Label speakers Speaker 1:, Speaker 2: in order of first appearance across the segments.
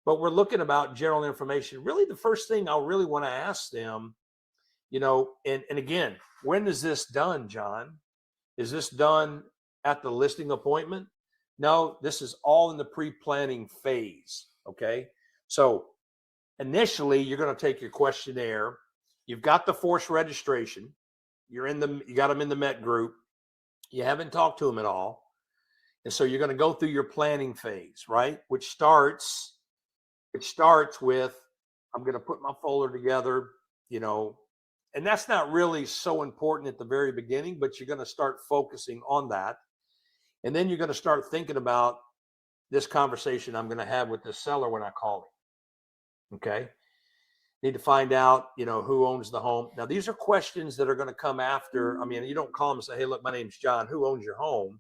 Speaker 1: but we're looking about general information. Really, the first thing I'll really want to ask them, and again, when is this done, John? Is this done at the listing appointment? No, this is all in the pre-planning phase. Okay. So initially, you're going to take your questionnaire. You've got the forced registration. You got them in the Met group. You haven't talked to them at all. And so you're going to go through your planning phase, right? Which starts with, I'm going to put my folder together, and that's not really so important at the very beginning, but you're going to start focusing on that. And then you're going to start thinking about this conversation I'm going to have with the seller when I call him. Okay. Need to find out, who owns the home. Now, these are questions that are going to come after. I mean, you don't call them and say, hey, look, my name's John. Who owns your home?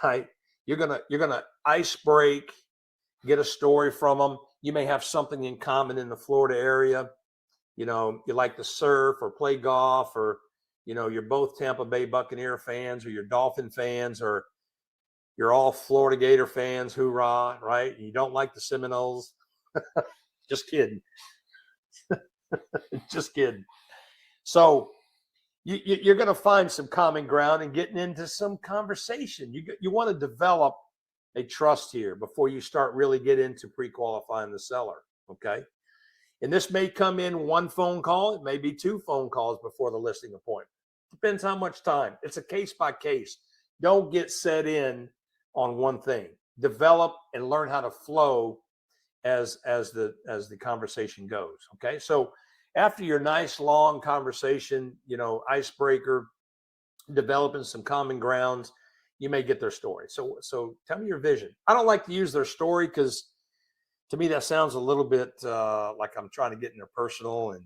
Speaker 1: Right. You're going to ice break, get a story from them. You may have something in common in the Florida area. You like to surf or play golf, or, you're both Tampa Bay Buccaneer fans, or you're Dolphin fans, or you're all Florida Gator fans. Hoorah. Right. You don't like the Seminoles. Just kidding. Just kidding. So you're going to find some common ground and getting into some conversation. You want to develop a trust here before you start really get into pre-qualifying the seller. Okay. And this may come in one phone call. It may be 2 phone calls before the listing appointment. Depends how much time. It's a case by case. Don't get set in on one thing. Develop and learn how to flow as the conversation goes. Okay. So after your nice long conversation, icebreaker, developing some common grounds, you may get their story. So tell me your vision. I don't like to use their story because to me that sounds a little bit like I'm trying to get in their personal, and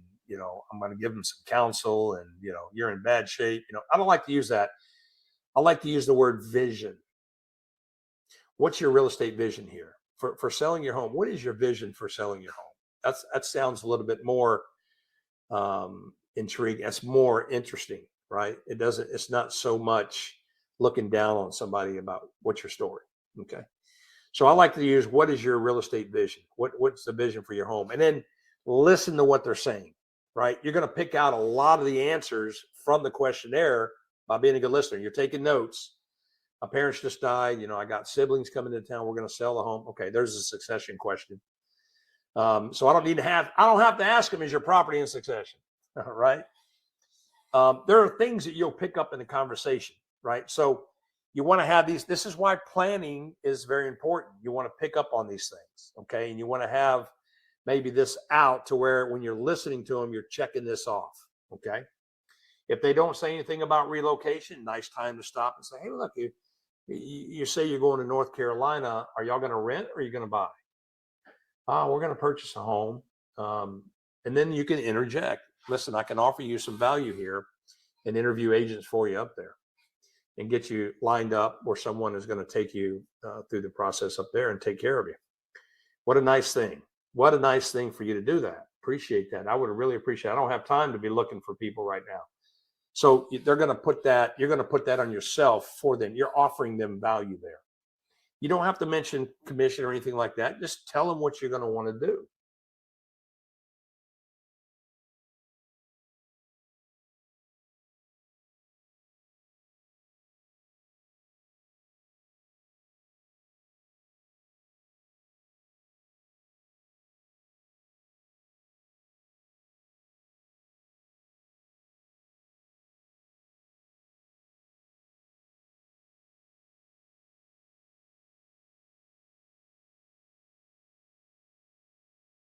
Speaker 1: I'm going to give them some counsel, and you're in bad shape. I don't like to use that. I like to use the word vision. What's your real estate vision here for selling your home? What is your vision for selling your home? That sounds a little bit more intriguing. That's more interesting, right? It's not so much looking down on somebody about what's your story. Okay. So I like to use, what is your real estate vision? What's the vision for your home? And then listen to what they're saying, right? You're going to pick out a lot of the answers from the questionnaire by being a good listener. You're taking notes. My parents just died. I got siblings coming to town. We're going to sell the home. Okay. There's a succession question. So I don't have to ask them, is your property in succession? All right. There are things that you'll pick up in the conversation, right? So you want to have these. This is why planning is very important. You want to pick up on these things. Okay. And you want to have maybe this out to where when you're listening to them, you're checking this off. Okay. If they don't say anything about relocation, nice time to stop and say, hey, look, you say you're going to North Carolina. Are y'all going to rent or are you going to buy? We're going to purchase a home. And then you can interject. Listen, I can offer you some value here, and interview agents for you up there and get you lined up where someone is going to take you through the process up there and take care of you. What a nice thing. What a nice thing for you to do that. Appreciate that. I would really appreciate it. I don't have time to be looking for people right now. So they're going to put that, you're going to put that on yourself for them. You're offering them value there. You don't have to mention commission or anything like that. Just tell them what you're going to want to do.